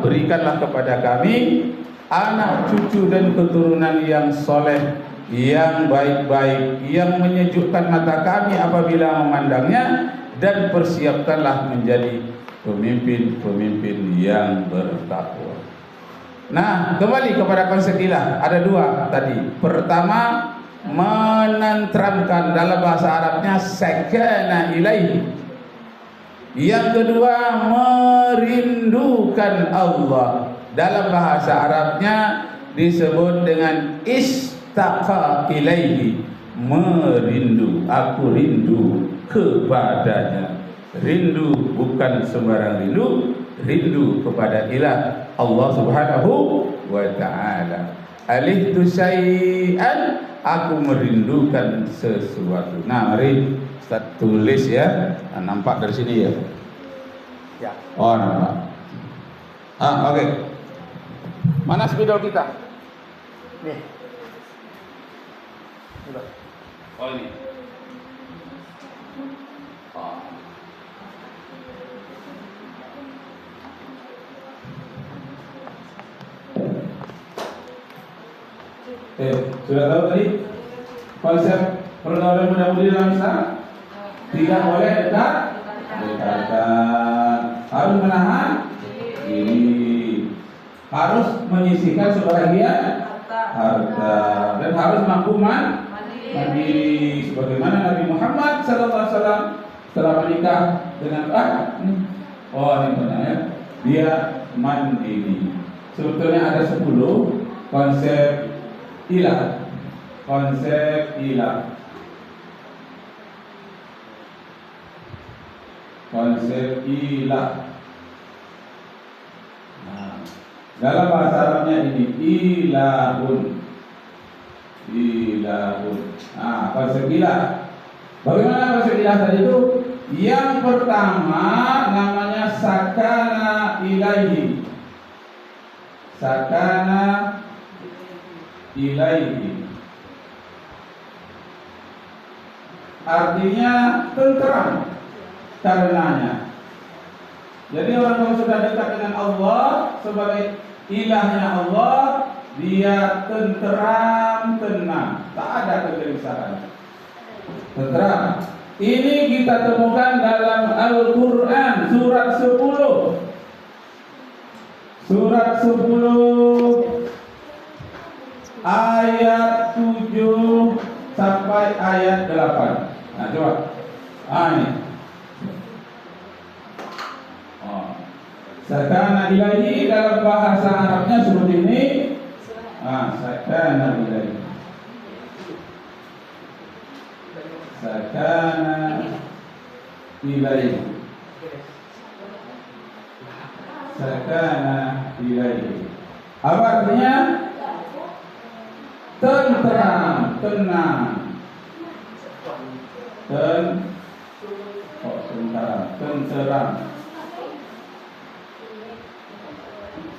berikanlah kepada kami anak cucu dan keturunan yang soleh, yang baik-baik, yang menyejukkan mata kami apabila memandangnya, dan persiapkanlah menjadi pemimpin-pemimpin yang bertakwa. Nah, kembali kepada konsep ilah, ada dua tadi. Pertama, menenteramkan, dalam bahasa Arabnya sakana ilaihi. Yang kedua, merindukan Allah, dalam bahasa Arabnya disebut dengan istaqa ilaihi, merindu. Aku rindu kepadanya. Rindu bukan sembarang rindu, rindu kepada ilah Allah Subhanahu wa ta'ala. Alihtu syai'an, aku merindukan sesuatu. Nah, mari Ustaz tulis ya. Nah, nampak dari sini ya? Ya. Oh, nampak. Oke. Mana spidol kita? Nih. Oh, ini. Oh. Sudah tahu tadi konsep pergaulan muda-mudi dalam Islam? Tidak boleh dekat-dekat, harus menahan diri, harus menyisihkan sebahagian harta, dan harus mampu mandiri, sebagaimana Nabi Muhammad SAW setelah menikah dengan ini benar, dia mandiri. Sebetulnya ada 10 konsep ilah. Konsep ilah. Konsep ilah. Nah, dalam bahasa Arabnya ini ilahun. Ilahun. Nah, konsep ilah. Bagaimana konsep ilah tadi itu? Yang pertama namanya sakana ilaihi. Sakana ilaihi, artinya tenteram karenanya. Jadi orang yang sudah dekat dengan Allah sebagai ilahnya Allah, dia tenteram, tenang, tak ada kegelisahan, tenteram. Ini kita temukan dalam Al-Quran surat 10. Surat 10 ayat 7 sampai ayat 8. Nah, coba. Ini. Sakana ilaihi dalam bahasa Arabnya seperti ini. Sakana ilaihi. Sakana ilaihi. Sakana ilaihi. Apa artinya? Tenteram, tenang. Tenteram.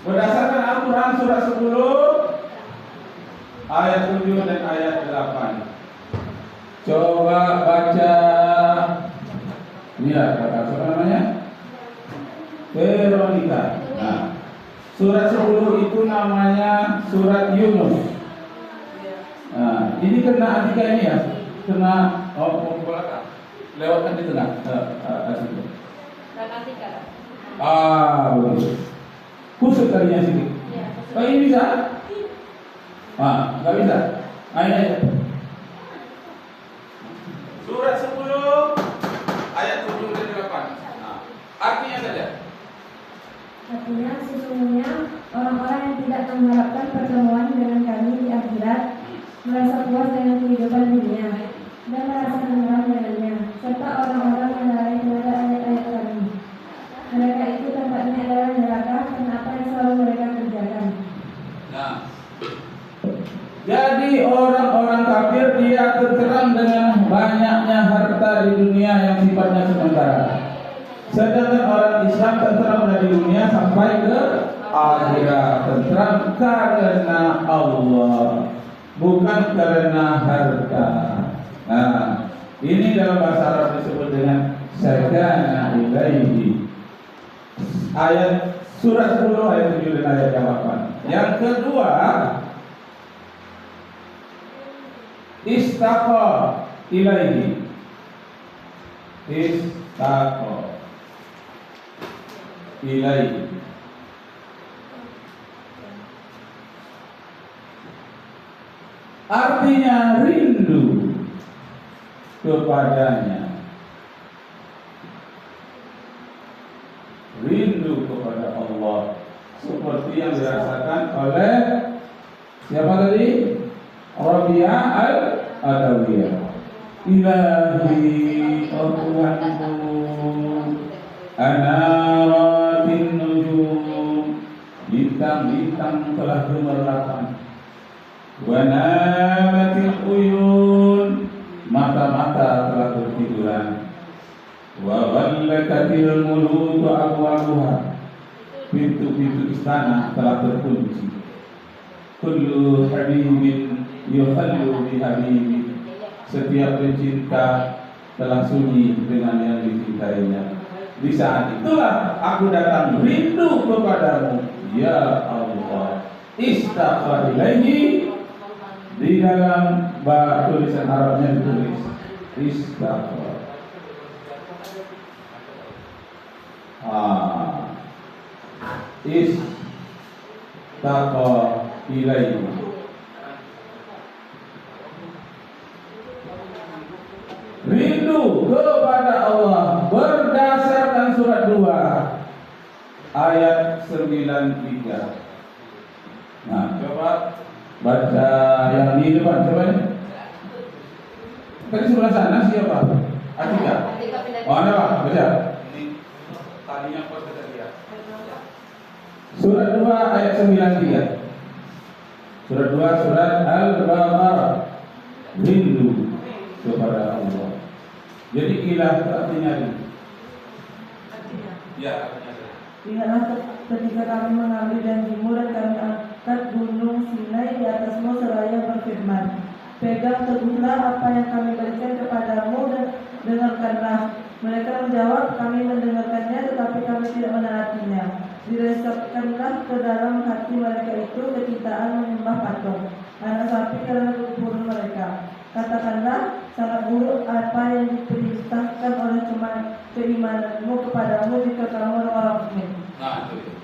Berdasarkan Al-Quran surah 10 ayat 7 dan ayat 8. Coba baca. Lihat kata surah namanya Veronica. Nah, surat 10 itu namanya surat Yunus. Nah, ini kena Atika ini ya, kena lewatkan di tengah. Begitu. Khusus tadinya sini. Oh, ini bisa? Nggak bisa. Ini. Surat 10 ayat 7 dan 8. Artinya saja. Artinya sesungguhnya orang-orang yang tidak mengharapkan pertemuan dengan kami di akhirat merasa puas dengan kehidupan dunia dan merasa tenang dengannya, serta orang-orang yang lalai terhadap ayat-ayat kami. Mereka itu tempatnya adalah neraka karena apa yang selalu mereka kerjakan. Nah, jadi orang-orang kafir dia terserang dengan banyaknya harta di dunia yang sifatnya sementara. Sedangkan orang Islam terserang dari dunia sampai ke akhirat, terserang karena Allah, bukan karena harta. Nah, ini dalam bahasa Arab disebut dengan sakana ilaihi. Ayat Surat 10 ayat 7 dan ayat 8. Yang kedua, istaqa ilaihi. Istaqa ilaihi. Artinya rindu kepadanya, rindu kepada Allah, seperti yang dirasakan oleh siapa tadi? Rabi'ah al-Adawiyah. Ilahi, oh Tuhanku, anaratin nujum, bintang-bintang telah gemerlapan, wa namatil uyun, mata-mata telah bertiduran, wa ghallakatil muluku abwabuha, pintu-pintu istana telah terkunci. Kullu habibin yukhallu bi habibi, setiap pencinta telah sunyi dengan yang dicintainya. Di saat itulah aku datang rindu kepadamu, ya Allah. Istaghfar ilaihi, di dalam tulisan Arabnya ditulis istaghfar. Istaghfar ilaihi. Rindu kepada Allah berdasarkan surat 2 ayat 93. Nah, coba baca yang di depan, coba ini. Tadi sebelah sana siapa? Atika. Oh, ada Pak, baca. Ini tadinya pas tadi ya. Surat 2 ayat 93. Surat 2 surat Al-Baqarah. Rindu kepada Allah. Jadi ilah artinya ini. Ya, artinya. Ingatlah ketika kami mengambil janjimu dan kami angkat gunung Sinai di atasmu seraya berfirman, pegang teguhlah apa yang kami berikan kepadamu dan dengarkanlah. Mereka menjawab, kami mendengarkannya tetapi kami tidak menaatinya. Diresapkanlah ke dalam hati mereka itu kecintaan menyembah patung, anak sapi karena kekufuran mereka. Katakanlah, sangat buruk apa yang diperintahkan oleh keimananmu kepadamu jika kamu orang mukmin. Nah, itu.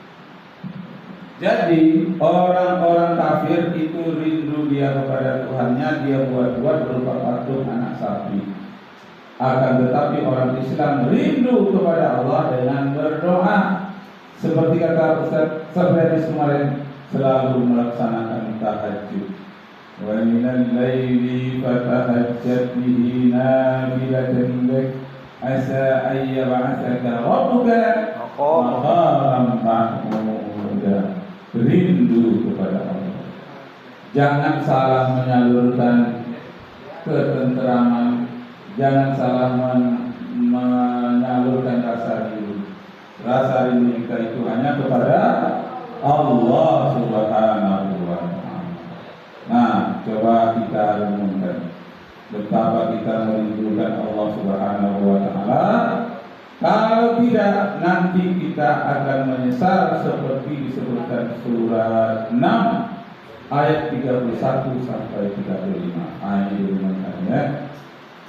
Jadi orang-orang kafir itu rindu dia kepada Tuhannya, dia buat-buat berupa patung anak sapi. Akan tetapi orang Islam rindu kepada Allah dengan berdoa. Seperti kata Ustaz Sabri kemarin, selalu melaksanakan tahajud. Wa minal laili fatahajjat bihi nafilatan lak asa an yab'atsaka rabbuka maqaman mahmuda. Rindu kepada Allah. Jangan salah menyalurkan ketenteraman, jangan salah menyalurkan rasa rindu. Rasa rindu kita itu hanya kepada Allah Subhanahu wa ta'ala. Nah, coba kita renungkan betapa kita merindukan Allah Subhanahu wa ta'ala. Kalau tidak, nanti kita akan menyesal seperti disebutkan surat 6 ayat 31 sampai 35. Ayat ini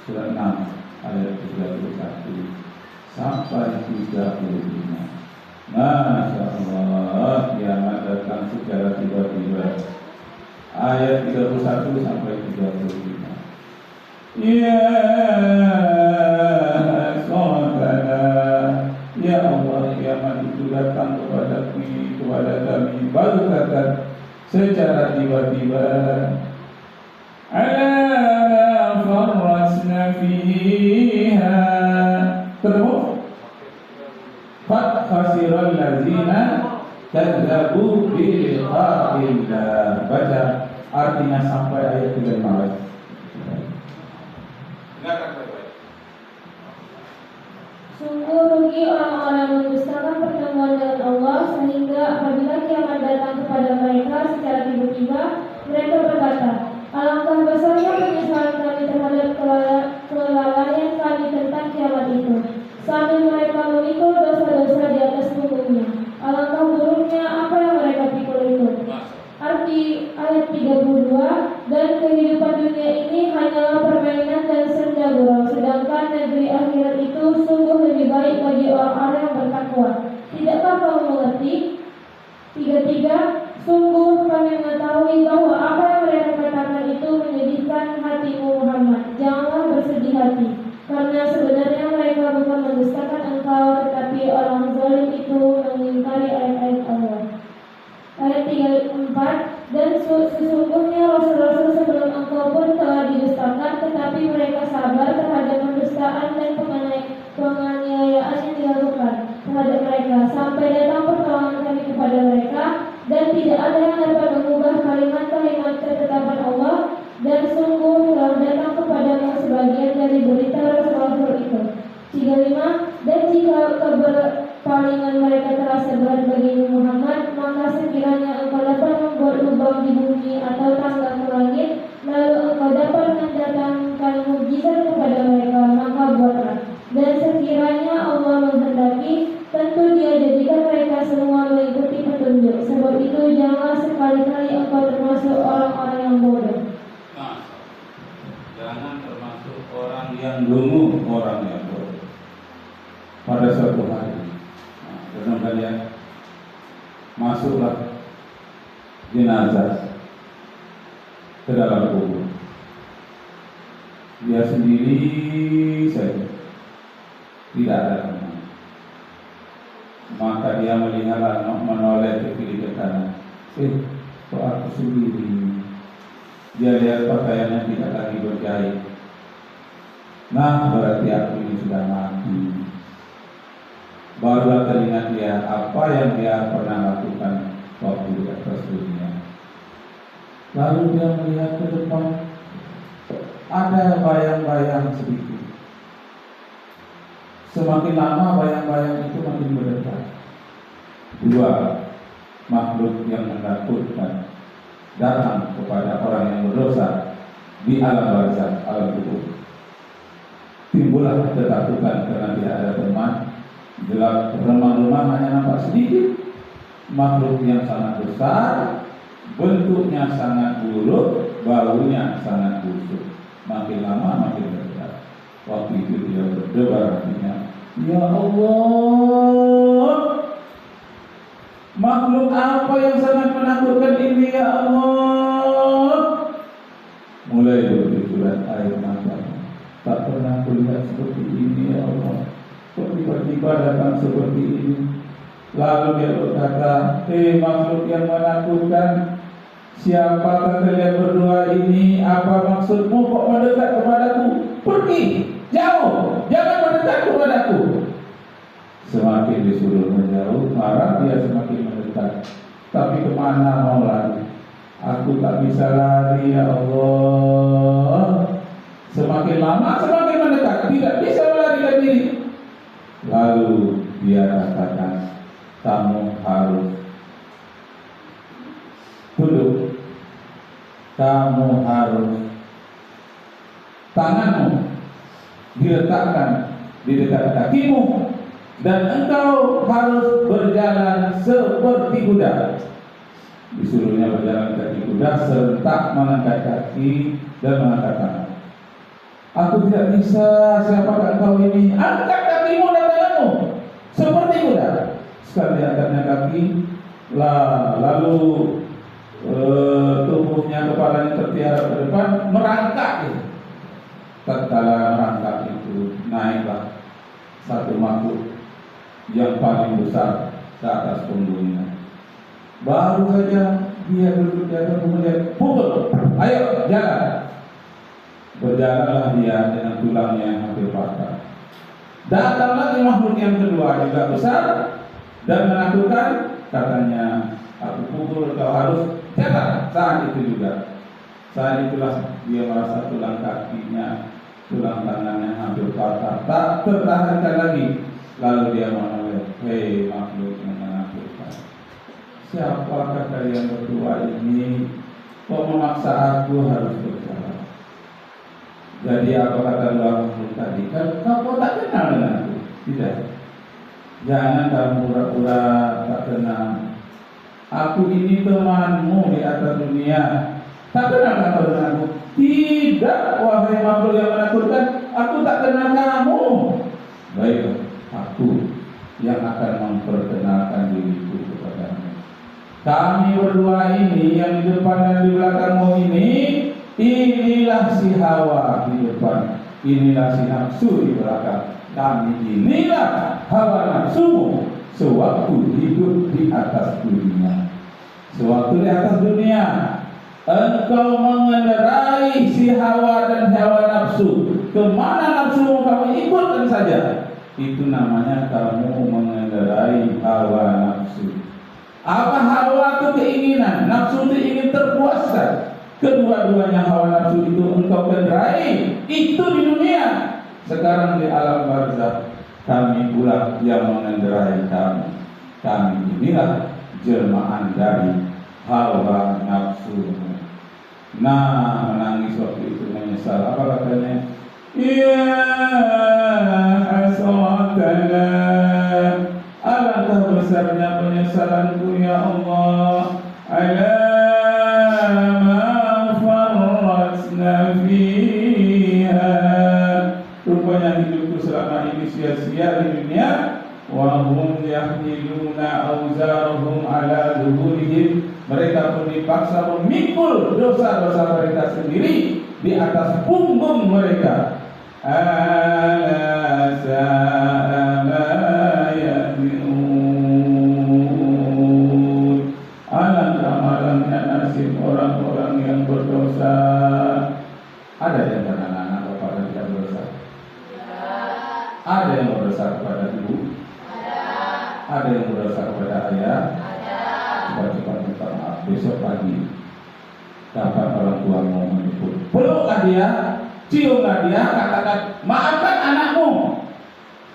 surat 6 ayat 31 sampai 35. Masya Allah, kiamat datang secara tiba-tiba. Ayat 31 sampai 35. Ya ya Allah, kiamat itu datang kepada kami baghtatan, secara tiba-tiba. Ala farrasna fiha, terus fat khasiral ladzina kadzabu bi liqa'illah. Baca artinya sampai ayat 35. Sungguh rugi orang-orang yang mendustakan pertemuan dengan Allah, sehingga apabila kiamat datang kepada mereka secara tiba-tiba, mereka berkata, alangkah besarnya penyesalan kami terhadap kelalaian kami tentang kiamat itu, sambil mereka memikul dosa-dosa di atas punggungnya. Alangkah buruk maupun telah didustakan, tetapi mereka sabar terhadap pendustaan dan penganiayaan yang dilakukan terhadap mereka, sampai datang pertolongan kami kepada mereka, dan tidak ada yang dapat mengubah kalimat-kalimat ketetapan Allah, dan sungguh telah datang kepadamu sebagian dari berita Rasul-Rasul itu. 35. Dan jika keberpalingan mereka terasa berat bagimu Muhammad, maka sekiranya engkau dapat membuat lubang di bumi atau tangga ke langit, lalu engkau dapat mendatangkan mukjizat kepada mereka, maka buatlah. Dan sekiranya Allah menghendaki, tentu Dia jadikan mereka semua mengikuti petunjuk. Sebab itu janganlah sekali-kali engkau termasuk orang-orang yang bodoh. Nah, jangan termasuk orang yang dungu, orang yang bodoh. Pada suatu hari, nah, kalian masuklah jenazah ke dalam kubur. Dia sendiri saja, tidak ada teman. Maka dia melihat menoleh ke kiri ke kanan. Kok aku sendiri? Dia lihat pakaiannya tidak lagi berjahit. Nah, berarti aku ini sudah mati. Barulah teringat dia apa yang dia pernah lakukan waktu di atas dunia. Lalu dia melihat ke depan, ada bayang-bayang sedikit. Semakin lama bayang-bayang itu makin mendekat. Dua makhluk yang menakutkan datang kepada orang yang berdosa di alam barzakh, alam kubur. Timbullah ketakutan karena tidak ada teman. Gelap remang-remang hanya nampak sedikit. Makhluk yang sangat besar, bentuknya sangat buruk, baunya sangat busuk. Makin lama makin dekat. Waktu itu dia berdebar hatinya, ya Allah, makhluk apa yang sangat menakutkan ini ya Allah. Mulai bercucuran air mata. Tak pernah kulihat seperti ini ya Allah. Kok tiba-tiba datang seperti ini? Lalu dia berkata, makhluk yang menakutkan, siapakah kalian berdua ini? Apa maksudmu kok mendekat kepadaku? Pergi, jauh, jangan mendekat kepadaku. Semakin disuruh menjauh, marah dia semakin mendekat. Tapi kemana mau lari? Aku tak bisa lari ya Allah. Semakin lama semakin mendekat, tidak bisa melarikan diri. Lalu dia katakan, kamu harus duduk, kamu harus tanganmu diletakkan di dekat kakimu, dan engkau harus berjalan seperti kuda. Disuruhnya berjalan kaki kuda, serentak mengangkat kaki dan mengangkat tangan. Aku tidak bisa, siapakah engkau ini? Angkat kakimu dan tanganmu seperti kuda. Sekali angkatnya kaki, lalu tubuhnya, kepalanya tertiarap ke depan, merangkak. Tatkala merangkak itu, naiklah satu makhluk yang paling besar ke atas punggungnya. Baru saja dia duduk di atas, kemudian pukul, ayo jalan. Berjalanlah dia dengan tulangnya yang hampir patah. Datang lagi makhluk yang kedua, juga besar dan menakutkan. Katanya, aku pukul, kau harus jalan. Saat itu juga, saat itulah dia merasa tulang kakinya, tulang tangannya hampir patah, tak tertahankan lagi. Lalu dia menoleh, hei makhluk yang menakutkan, siapakah kalian berdua ini? Kok memaksa aku harus berjalan? Jadi apa kata dua makhluk tadi? Kau tak kenal dengan aku? Tidak. Jangan kamu pura-pura tak kenal. Aku ini temanmu di atas dunia. Tak kenal kau dengan aku? Tidak, wahai makhluk yang menakutkan, aku tak kenal kamu. Baiklah, aku yang akan memperkenalkan diriku kepadamu. Kami berdua ini, yang di depan dan di belakangmu ini, inilah si Hawa di depan, inilah si nafsu di belakang. Kami inilah hawa nafsumu sewaktu hidup di atas dunia. Sewaktu di atas dunia, engkau mengendarai si hawa dan hawa nafsu, kemana nafsu kamu ikutkan saja, itu namanya kamu mengendarai hawa nafsu. Apa hawa itu keinginan, nafsu itu ingin terpuaskan. Kedua-duanya hawa nafsu itu engkau kendarai, itu di dunia. Sekarang di alam barzakh kami pula yang mengendarai kamu. Kami inilah jelmaan dari hawa nafsu. Nah, menangis waktu itu menyesal. Apa katanya? Ya hasratana, alangkah besarnya penyesalanku ya Allah, ala ma farratna fiha. Rupanya hidupku selama ini sia-sia di dunia. Wa hum yahmiluna awzarahum ala zuhurihim, mereka pun dipaksa memikul dosa-dosa mereka sendiri di atas punggung mereka. Ala sa'a ma yazi'un, alangkah malangnya nasib orang-orang yang berdosa. Ada yang anak-anak bapak dan tidak berdosa? Ada yang berdosa kepada ibu? Ada yang berdosa kepada ayah? Cepat-cepat minta maaf. Besok pagi dapat orang tua mau menjemput, peluklah dia, ciumlah dia, katakan maafkan anakmu.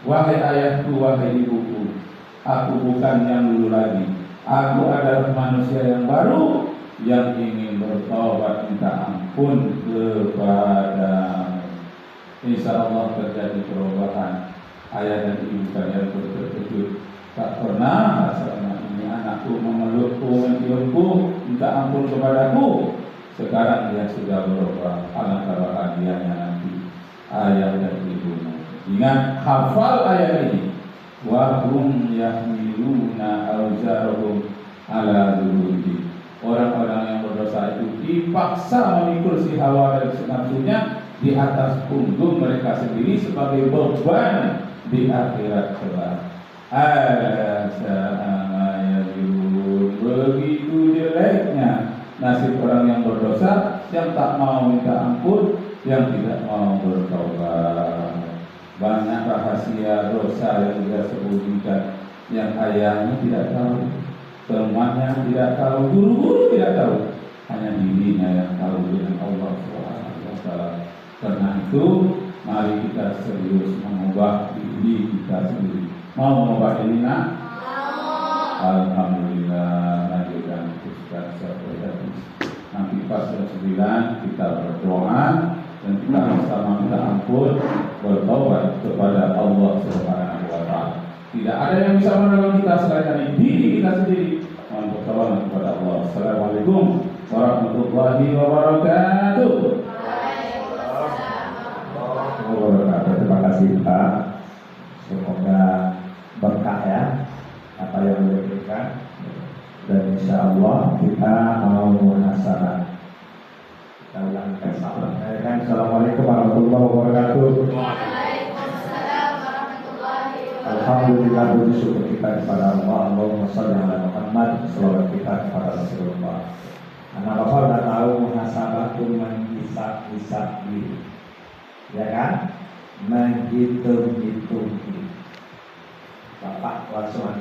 Wahai ayahku, wahai ibuku, aku bukan yang dulu lagi. Aku adalah manusia yang baru yang ingin bertobat minta ampun kepadamu. Insya Allah terjadi perubahan. Ayah dan ibu kalian terkejut. Tak pernah selama ini anakku memelukku, menciumku, minta ampun kepadaku. Sekarang dia sudah berubah. Alangkah bahagianya nanti ayah dan ibumu. Ingat, hafal ayat ini. Wa hum yahmiluna awzarahum ala zuhurihim. Orang-orang yang berdosa itu dipaksa memikul si hawa dan nafsunya di atas punggung mereka sendiri sebagai beban di akhirat kelak. Begitu jeleknya nasib orang yang berdosa, yang tak mau minta ampun, yang tidak mau bertobat. Banyak rahasia dosa yang dia sembunyikan, yang ayahnya tidak tahu, temannya tidak tahu, guru-guru tidak tahu, hanya dirinya yang tahu dengan Allah SWT. Karena itu, mari kita serius mengubah diri kita sendiri. Mau mengubah ini nak? Alhamdulillah. Lanjutkan Ustaz Syafri. Nanti pas jam 9 kita berdoa dan kita bersama minta ampun, bertobat kepada Allah Subhanahu wa taala. Tidak ada yang bisa menolong kita selain dari diri kita sendiri. Mohon pertolongan kepada Allah. Assalamualaikum warahmatullahi wabarakatuh. Terima kasih Pak. Semoga berkah ya apa yang diberikan, dan insya Allah kita mau muhasabah. Kita ulangi salam. Assalamualaikum warahmatullahi wabarakatuh. Waalaikumsalam warahmatullahi wabarakatuh. Alhamdulillah, puji syukur kita kepada Allah. Allahumma sholli ala Muhammad. Salawat kita kepada Rasulullah. Anak bapak sudah tahu muhasabah itu menghisap-hisap diri, ya kan? Menghitung-hitung diri. Bapak langsung